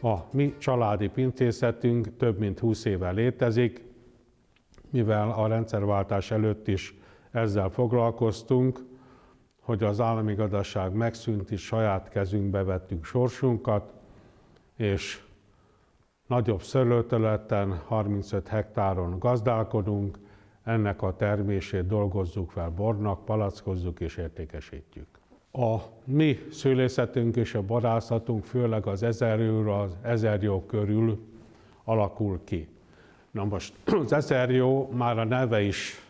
A mi családi pincészetünk több mint 20 éve létezik, mivel a rendszerváltás előtt is ezzel foglalkoztunk, hogy az állami gazdaság megszűnt, és saját kezünkbe vettünk sorsunkat, és nagyobb szőlőterületen, 35 hektáron gazdálkodunk, ennek a termését dolgozzuk fel bornak, palackozzuk és értékesítjük. A mi szőlészetünk és a borászatunk főleg az 1000 jó, az 1000 jó körül alakul ki. Na most az 1000 jó, már a neve is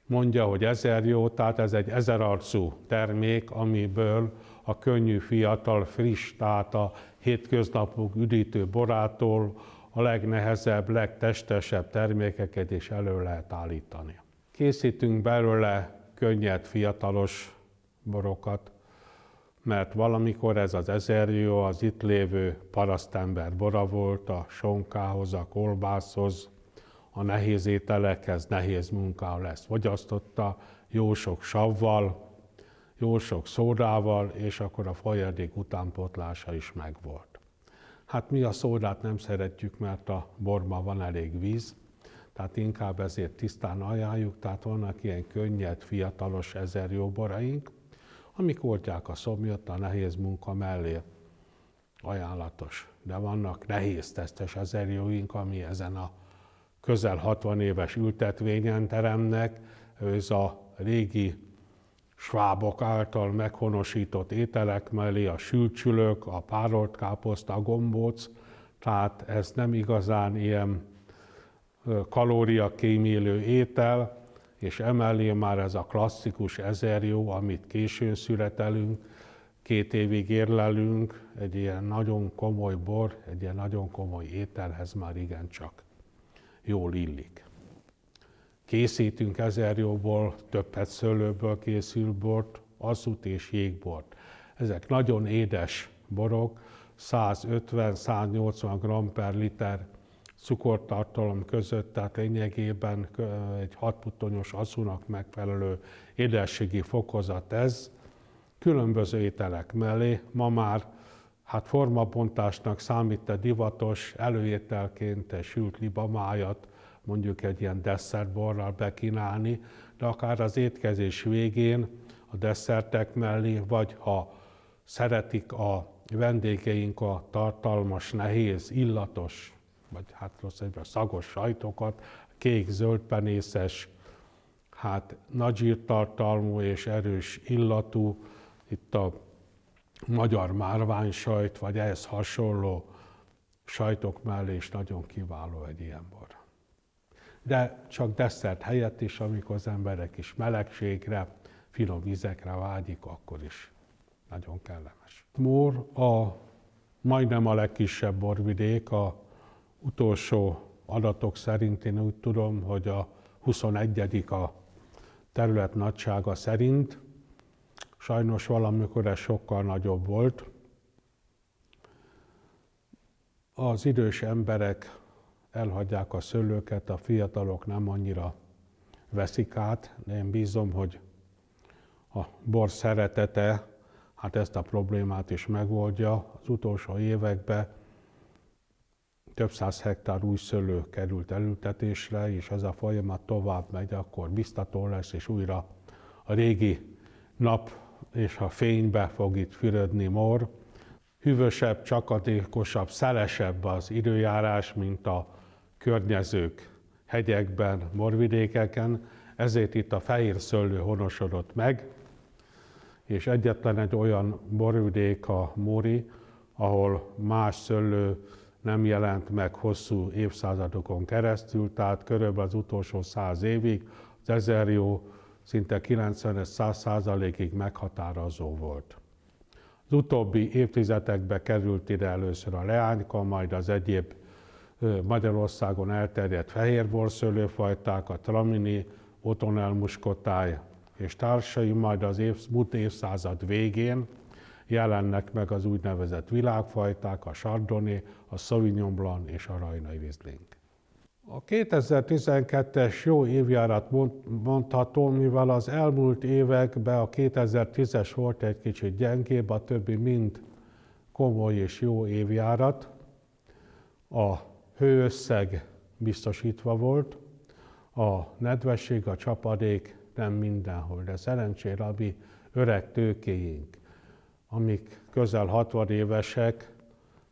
mondja, hogy 1000 jó, tehát ez egy 1000 arcú termék, amiből a könnyű, fiatal, friss, tehát a hétköznapok üdítő borától a legnehezebb, legtestesebb termékeket is elő lehet állítani. Készítünk belőle könnyed, fiatalos borokat, mert valamikor ez az 1000 jó az itt lévő parasztember bora volt, a sonkához, a kolbászhoz, a nehéz ételekhez, nehéz munkához ezt fogyasztotta, jó sok savval, jó sok szódával, és akkor a folyadék utánpótlása is megvolt. Hát mi a szódát nem szeretjük, mert a borban van elég víz, tehát inkább ezért tisztán ajánljuk, tehát vannak ilyen könnyed, fiatalos 1000 jó boraink, amik oltják a szomjat a nehéz munka mellé, ajánlatos. De vannak nehéz tesztes 1000 jóink, ami ezen a közel 60 éves ültetvényen teremnek, ez a régi svábok által meghonosított ételek mellé a sülcsülök, a párolt káposzta, a gombóc, tehát ez nem igazán ilyen kalóriakímélő étel, és emellé már ez a klasszikus 1000 jó, amit későn szüretelünk, 2 évig érlelünk, egy ilyen nagyon komoly bor, egy ilyen nagyon komoly ételhez már igencsak jól illik. Készítünk 1000 jóból, többet szőlőből készül bort, asszút és jégbort. Ezek nagyon édes borok, 150-180 g per liter cukortartalom között, tehát lényegében egy 6 puttonyos asszúnak megfelelő édességi fokozat ez. Különböző ételek mellé ma már formabontásnak számít a divatos előételként egy sült libamájat, mondjuk egy ilyen desszertborral bekínálni, de akár az étkezés végén a desszertek mellé, vagy ha szeretik a vendégeink a tartalmas, nehéz, illatos, vagy szagos sajtokat, kék-zöld penészes, nagy zsírtartalmú és erős illatú, itt a magyar márványsajt, vagy ehhez hasonló sajtok mellé is nagyon kiváló egy ilyen bor. De csak desszert helyett is, amikor az emberek is melegségre, finom ízekre vágyik, akkor is nagyon kellemes. Mór majdnem a legkisebb borvidék, a utolsó adatok szerint én úgy tudom, hogy a 21. a terület nagysága szerint. Sajnos valamikor ez sokkal nagyobb volt. Az idős emberek elhagyják a szőlőket, a fiatalok nem annyira veszik át, de én bízom, hogy a bor szeretete ezt a problémát is megoldja. Az utolsó években több száz hektár új szőlő került elültetésre, és ez a folyamat tovább megy, akkor biztató lesz, és újra a régi nap és a fénybe fog itt fürödni Mór. Hűvösebb, csakadékosabb, szelesebb az időjárás, mint a környezők hegyekben, borvidékeken, ezért itt a fehér szőlő honosodott meg, és egyetlen egy olyan borvidék a Móri, ahol más szőlő nem jelent meg hosszú évszázadokon keresztül, tehát körülbelül az utolsó 100 évig az 1000 jó szinte 90-100%-ig meghatározó volt. Az utóbbi évtizedekben került ide először a leányka, majd az egyéb Magyarországon elterjedt fehérborszőlőfajták, a tramini, Otonel muskotáj és társai, majd az múlt évszázad végén jelennek meg az úgynevezett világfajták, a Chardonnay, a Sauvignon Blanc és a Rajnai Riesling. A 2012-es jó évjárat mondható, mivel az elmúlt években a 2010-es volt egy kicsit gyengébb, a többi mind komoly és jó évjárat. A hőösszeg biztosítva volt, a nedvesség, a csapadék nem mindenhol, de szerencsére a mi öreg tőkéink, amik közel 60 évesek,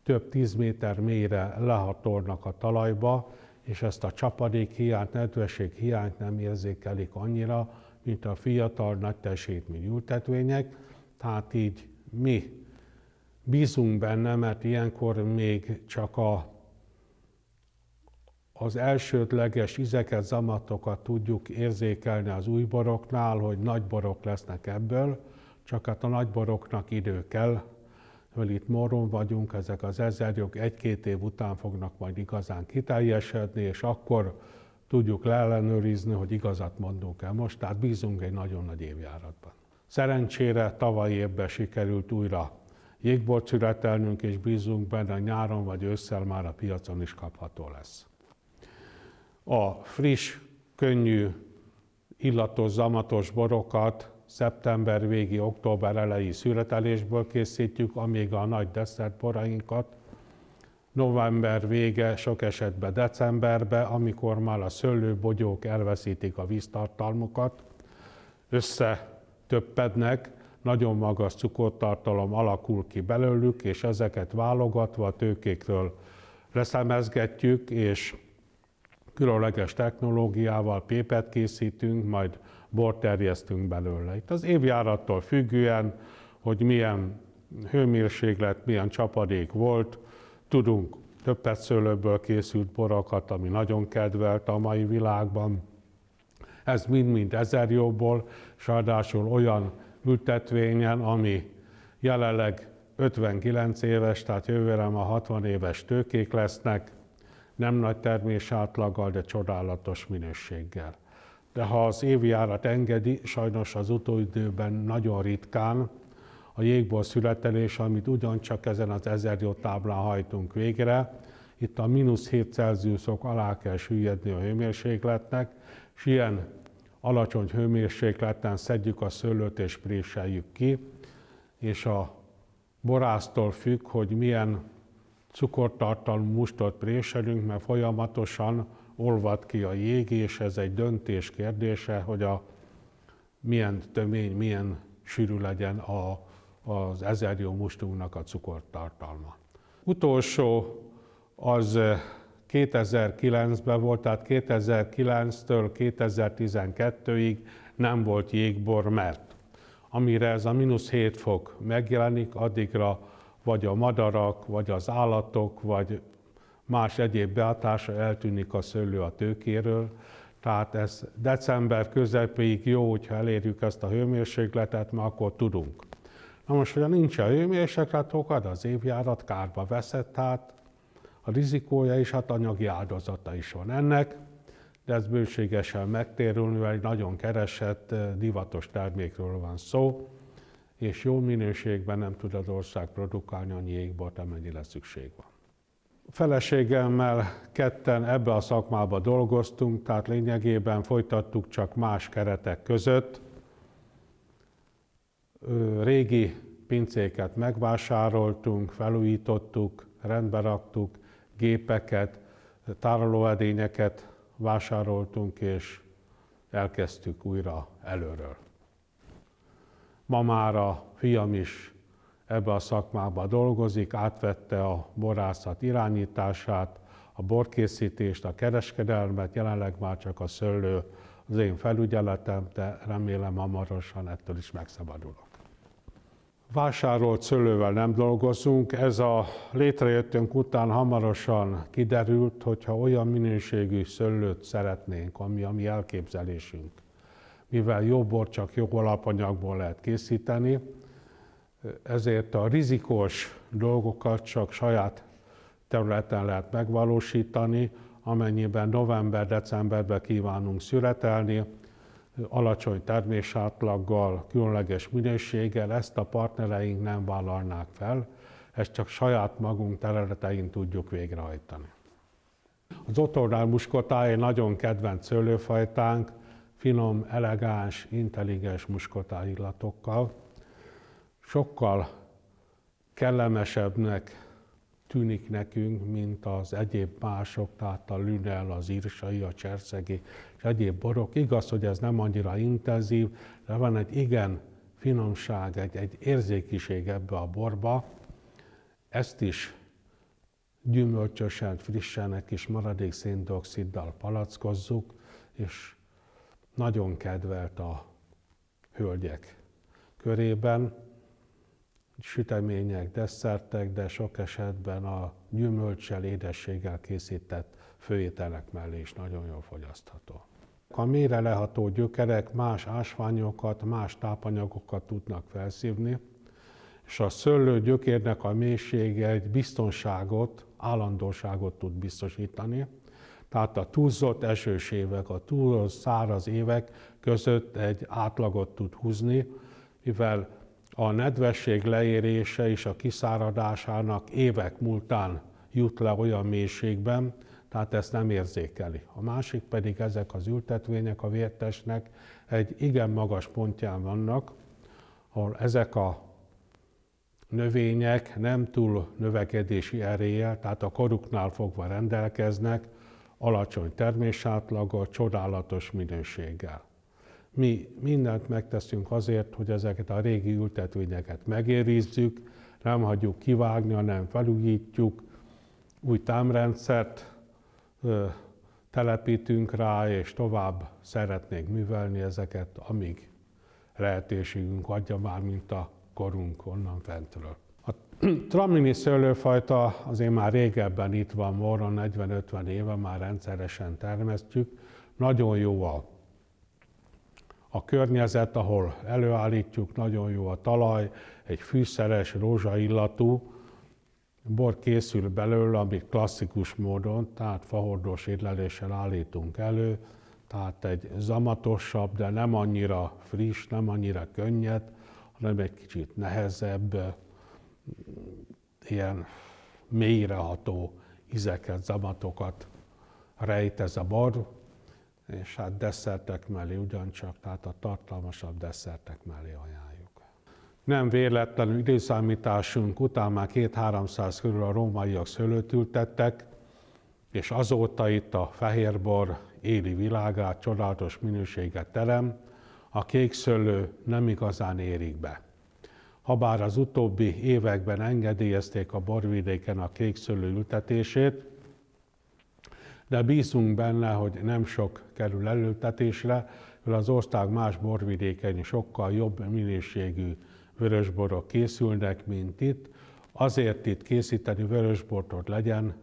több 10 méter mélyre lehatolnak a talajba, és ezt a csapadék hiányt, nedvesség hiányt nem érzékelik annyira, mint a fiatal, nagy teljesítményű ültetvények. Tehát így mi bízunk benne, mert ilyenkor még csak az elsődleges ízeket, zamatokat tudjuk érzékelni az új boroknál, hogy nagy borok lesznek ebből, csak hát a nagy boroknak idő kell, hogy itt moron vagyunk, ezek az ezerjog 1-2 év után fognak majd igazán kiteljesedni, és akkor tudjuk leellenőrizni, hogy igazat mondunk el most, tehát bízunk egy nagyon nagy évjáratban. Szerencsére tavaly évben sikerült újra jégbort születelnünk, és bízunk benne, hogy nyáron vagy ősszel már a piacon is kapható lesz. A friss, könnyű, illatos, zamatos borokat szeptember végi, október elejé születelésből készítjük, amíg a nagy desszertborainkat november vége, sok esetben decemberben, amikor már a szőlőbogyók elveszítik a víztartalmukat, összetöppednek, nagyon magas cukortartalom alakul ki belőlük, és ezeket válogatva a tőkékről leszemezgetjük, és különleges technológiával pépet készítünk, majd bort terjesztünk belőle. Itt az évjárattól függően, hogy milyen hőmérséklet, milyen csapadék volt, tudunk többletszőlőből készült borokat, ami nagyon kedvelt a mai világban. Ez mind-mind ezerjóból, és ráadásul olyan ültetvényen, ami jelenleg 59 éves, tehát jövőre már 60 éves tőkék lesznek, nem nagy termés átlaggal, de csodálatos minőséggel. De ha az évjárat engedi, sajnos az utóidőben nagyon ritkán a jégbor születelés, amit ugyancsak ezen az ezerjó táblán hajtunk végre, itt a -7 Celsiusok alá kell süllyedni a hőmérsékletnek, és ilyen alacsony hőmérsékleten szedjük a szőlőt és préseljük ki, és a borásztól függ, hogy milyen cukortartalmú mustot préselünk, mert folyamatosan olvad ki a jég, és ez egy döntés kérdése, hogy milyen tömény, milyen sűrű legyen az ezerjó mustunknak a cukortartalma. Utolsó az 2009-ben volt, tehát 2009-től 2012-ig nem volt jégbor, mert amire ez a -7 fok megjelenik, addigra vagy a madarak, vagy az állatok, vagy más egyéb behatásra eltűnik a szőlő a tőkéről. Tehát ez december közepéig jó, hogyha elérjük ezt a hőmérsékletet, mert akkor tudunk. Na most, hogyha nincs a hőmérséklet, akkor az évjárat kárba veszett, tehát a rizikója és hát anyagi áldozata is van ennek, de ez bőségesen megtérül, mivel egy nagyon keresett, divatos termékről van szó, és jó minőségben nem tud az ország produkálni annyi jégbort, amennyire szükség van. A feleségemmel ketten ebbe a szakmába dolgoztunk, tehát lényegében folytattuk csak más keretek között. Régi pincéket megvásároltunk, felújítottuk, rendbe raktuk, gépeket, tárolóedényeket vásároltunk, és elkezdtük újra előről. Ma már a fiam is ebbe a szakmába dolgozik, átvette a borászat irányítását, a borkészítést, a kereskedelmet, jelenleg már csak a szőlő az én felügyeletem, de remélem hamarosan ettől is megszabadulok. Vásárolt szőlővel nem dolgozunk, ez a létrejöttünk után hamarosan kiderült, hogyha olyan minőségű szőlőt szeretnénk, ami a mi elképzelésünk, mivel jó bort csak jó alapanyagból lehet készíteni, ezért a rizikós dolgokat csak saját területen lehet megvalósítani, amennyiben november-decemberben kívánunk születelni, alacsony termésátlaggal, különleges minőséggel, ezt a partnereink nem vállalnák fel, ezt csak saját magunk területein tudjuk végrehajtani. Az Ottolnál muskotáj egy nagyon kedvenc szőlőfajtánk, finom, elegáns, intelligens muskotáj illatokkal. Sokkal kellemesebbnek tűnik nekünk, mint az egyéb mások, tehát a lünel, az írsai, a cserszegi és egyéb borok. Igaz, hogy ez nem annyira intenzív, de van egy igen finomság, egy érzékiség ebbe a borba. Ezt is gyümölcsösen, frissen, egy kis maradék széndioxiddal palackozzuk, és nagyon kedvelt a hölgyek körében. Sütemények, desszertek, de sok esetben a gyümölccsel, édességgel készített főételek mellé is nagyon jól fogyasztható. A mélyre leható gyökerek más ásványokat, más tápanyagokat tudnak felszívni, és a szőlő gyökérnek a mélysége egy biztonságot, állandóságot tud biztosítani. Tehát a túlzott esős évek, a túlzott száraz évek között egy átlagot tud húzni, mivel a nedvesség leérése és a kiszáradásának évek múltán jut le olyan mélységben, tehát ezt nem érzékeli. A másik pedig ezek az ültetvények a vértestnek egy igen magas pontján vannak, ahol ezek a növények nem túl növekedési eréllyel, tehát a koruknál fogva rendelkeznek, alacsony termésátlagot, csodálatos minőséggel. Mi mindent megteszünk azért, hogy ezeket a régi ültetvényeket megőrizzük, nem hagyjuk kivágni, hanem felújítjuk, új támrendszert telepítünk rá, és tovább szeretnénk művelni ezeket, amíg lehetőségünk adja már, mint a korunk onnan fentről. A tramini szőlőfajta azért már régebben itt van, Móron 40-50 éve már rendszeresen termesztjük. Nagyon jó a környezet, ahol előállítjuk, nagyon jó a talaj, egy fűszeres, rózsaillatú bor készül belőle, amit klasszikus módon, tehát fahordós érleléssel állítunk elő, tehát egy zamatosabb, de nem annyira friss, nem annyira könnyed, hanem egy kicsit nehezebb, ilyen mélyreható ízeket, zamatokat rejt ez a bor, és hát desszertek mellé ugyancsak, tehát a tartalmasabb desszertek mellé ajánljuk. Nem véletlenül időszámításunk után már 200-300 körül a rómaiak szőlőt ültettek, és azóta itt a fehérbor éli világát, csodálatos minőséget terem, a kékszőlő nem igazán érik be. Habár az utóbbi években engedélyezték a borvidéken a kékszőlő ültetését, de bízunk benne, hogy nem sok kerül elültetésre, mert az ország más borvidékein sokkal jobb minőségű vörösborok készülnek, mint itt. Azért itt készíteni vörösbort, hogy legyen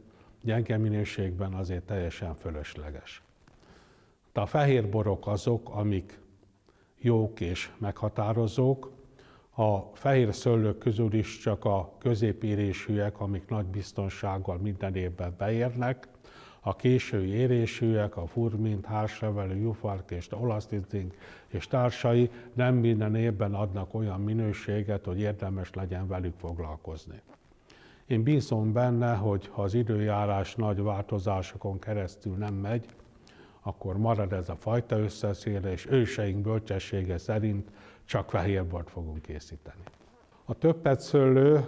gyenge minőségben, azért teljesen fölösleges. De a fehérborok azok, amik jók és meghatározók. A fehér szőlők közül is csak a középérésűek, amik nagy biztonsággal minden évben beérnek. A késői érésűek, a furmint, hárslevelű, jufark és olasztizink és társai nem minden évben adnak olyan minőséget, hogy érdemes legyen velük foglalkozni. Én bízom benne, hogy ha az időjárás nagy változásokon keresztül nem megy, akkor marad ez a fajta összeszéle, és őseink bölcsessége szerint csak fehérbort fogunk készíteni. A többetszőlő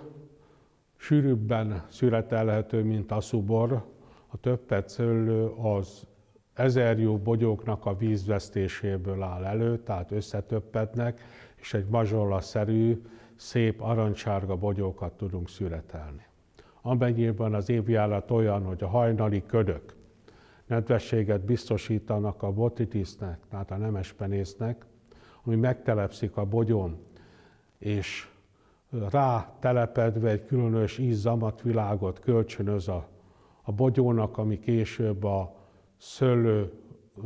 sűrűbben szüretelhető, mint a szubor. A többetszőlő az ezerjú bogyóknak a vízvesztéséből áll elő, tehát összetöppednek, és egy mazsolla-szerű, szép arancsárga bogyókat tudunk szüretelni. Amennyiben az évjárat olyan, hogy a hajnali ködök nedvességet biztosítanak a botrytisnek, tehát a nemespenésznek, ami megtelepszik a bogyón, és rá telepedve egy különös íz-zamatvilágot kölcsönöz a bogyónak, ami később a szőlő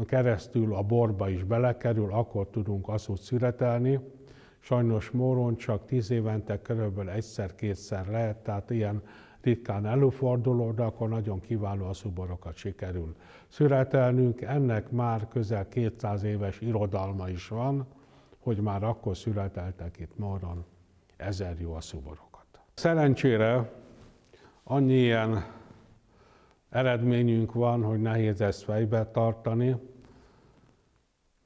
keresztül a borba is belekerül, akkor tudunk aszút szüretelni. Sajnos Móron csak 10 évente körülbelül egyszer-kétszer lehet, tehát ilyen ritkán előforduló, de akkor nagyon kiváló aszúborokat sikerül szüretelnünk. Ennek már közel 200 éves irodalma is van, hogy már akkor szüreteltek itt Móron 1000 jó aszúborokat. Szerencsére annyi ilyen eredményünk van, hogy nehéz ezt fejbe tartani.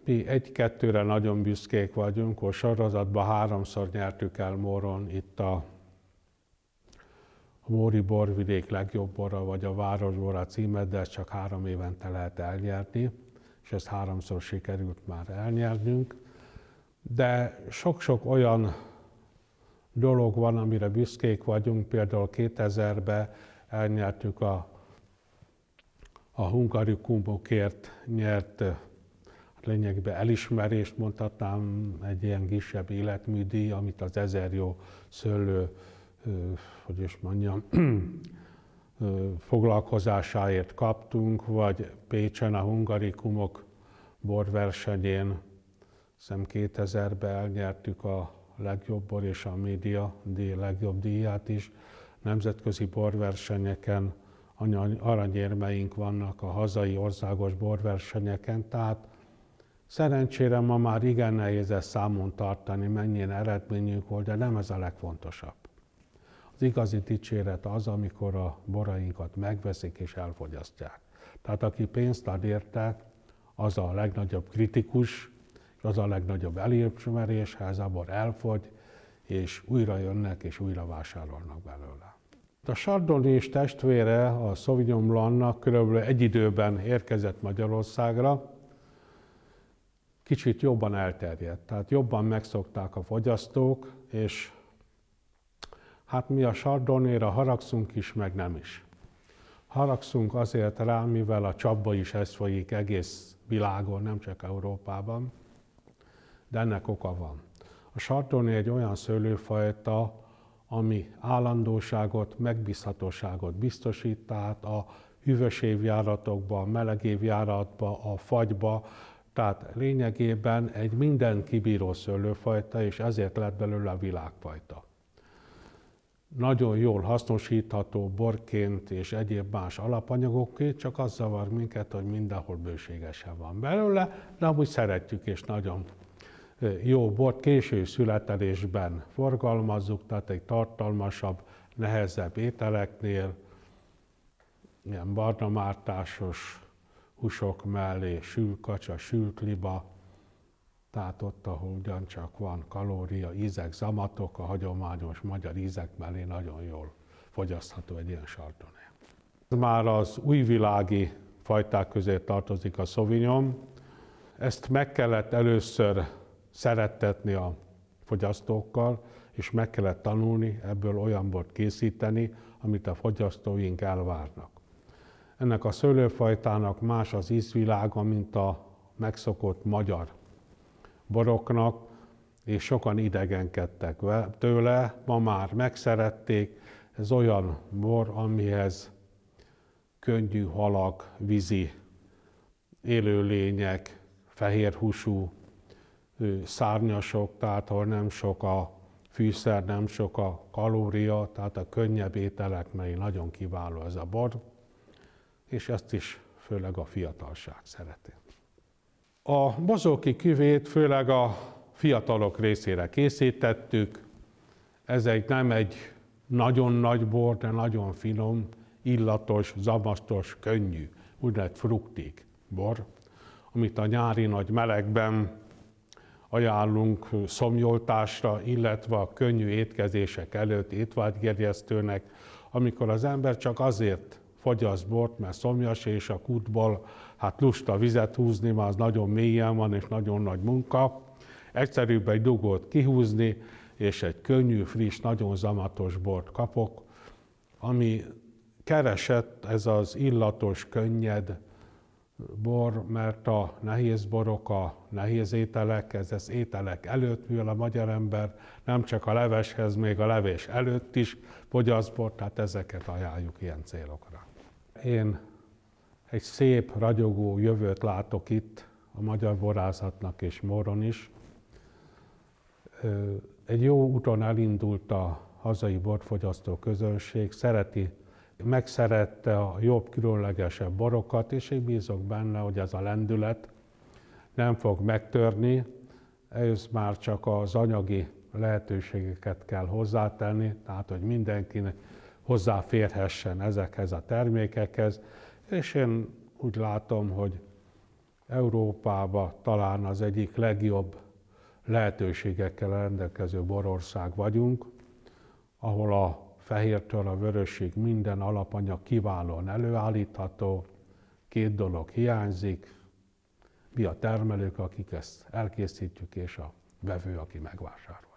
Mi 1-2-re nagyon büszkék vagyunk, hogy sorozatban 3-szor nyertük el Móron itt a a Móri borvidék legjobb bora, vagy a városbora címet, de ezt csak 3 évente lehet elnyerni, és ezt 3-szor sikerült már elnyernünk. De sok-sok olyan dolog van, amire büszkék vagyunk, például 2000-ben elnyertük a Hungarikumokért nyert lényegben elismerést, mondhatnám, egy ilyen kisebb életműdíj, amit az 1000 jó szőlő, hogy is mondjam, foglalkozásáért kaptunk, vagy Pécsen a Hungarikumok borversenyén, hiszem 2000-ben elnyertük a legjobb bor és a média legjobb díját is. Nemzetközi borversenyeken aranyérmeink vannak a hazai országos borversenyeken, tehát szerencsére ma már igen nehéz ezt számon tartani, mennyien eredményünk volt, de nem ez a legfontosabb. Az igazi dicséret az, amikor a borainkat megveszik és elfogyasztják. Tehát aki pénzt ad érte, az a legnagyobb kritikus, az a legnagyobb elismerés, ha ez a bor elfogy, és újra jönnek és újra vásárolnak belőle. A Chardonnay és testvére, a Sauvignon Blancnak körülbelül egy időben érkezett Magyarországra, kicsit jobban elterjedt, tehát jobban megszokták a fogyasztók, és hát mi a Chardonnayra haragszunk is, meg nem is. Haragszunk azért rá, mivel a csapba is ez folyik egész világon, nem csak Európában, de ennek oka van. A Chardonnay egy olyan szőlőfajta, ami állandóságot, megbízhatóságot biztosít, tehát a hűvös évjáratokban, a meleg évjáratban, a fagyba, tehát lényegében egy minden kibíró szőlőfajta, és ezért lett belőle a világfajta. Nagyon jól hasznosítható borként és egyéb más alapanyagokként, csak az zavar minket, hogy mindenhol bőségesen van belőle, de amúgy szeretjük és nagyon jó bort késő születelésben forgalmazzuk, tehát egy tartalmasabb, nehezebb ételeknél, ilyen barnamártásos húsok mellé sült kacsa, sült liba, tehát ott, ahol ugyancsak van kalória, ízek, zamatok, a hagyományos magyar ízek mellé nagyon jól fogyasztható egy ilyen Chardonnay. Már az újvilági fajták közé tartozik a Sauvignon. Ezt meg kellett először szerettetni a fogyasztókkal, és meg kellett tanulni ebből olyan bort készíteni, amit a fogyasztóink elvárnak. Ennek a szőlőfajtának más az ízvilága, mint a megszokott magyar boroknak, és sokan idegenkedtek tőle, ma már megszerették. Ez olyan bor, amihez könnyű halak, vízi élőlények, fehérhúsú szárnyasok, tehát ahol nem sok a fűszer, nem sok a kalória, tehát a könnyebb ételek mellé nagyon kiváló ez a bor, és ezt is főleg a fiatalság szereti. A bozóki küvét főleg a fiatalok részére készítettük. Ez nem egy nagyon nagy bor, de nagyon finom, illatos, zamasztos, könnyű, úgynevezett fruktik bor, amit a nyári nagy melegben ajánlunk szomjoltásra, illetve a könnyű étkezések előtt étvágygerjesztőnek, amikor az ember csak azért fogyaszt bort, mert szomjas, és a kútból lusta vizet húzni, mert az nagyon mélyen van, és nagyon nagy munka. Egyszerűbb egy dugót kihúzni, és egy könnyű, friss, nagyon zamatos bort kapok, ami keresett ez az illatos, könnyed bor, mert a nehéz borok, a nehéz ételek, ez az ételek előtt, mivel a magyar ember nem csak a leveshez, még a levés előtt is fogyaszt bort, tehát ezeket ajánljuk ilyen célokra. Én egy szép, ragyogó jövőt látok itt a magyar borászatnak és Móron is. Egy jó úton elindult a hazai borfogyasztó közönség, megszerette a jobb, különlegesebb borokat, és én bízok benne, hogy ez a lendület nem fog megtörni, ehhez már csak az anyagi lehetőségeket kell hozzátenni, tehát hogy mindenki hozzáférhessen ezekhez a termékekhez, és én úgy látom, hogy Európában talán az egyik legjobb lehetőségekkel rendelkező borország vagyunk, ahol a fehértől a vörösig minden alapanyag kiválóan előállítható, 2 dolog hiányzik, mi a termelők, akik ezt elkészítjük, és a vevő, aki megvásárol.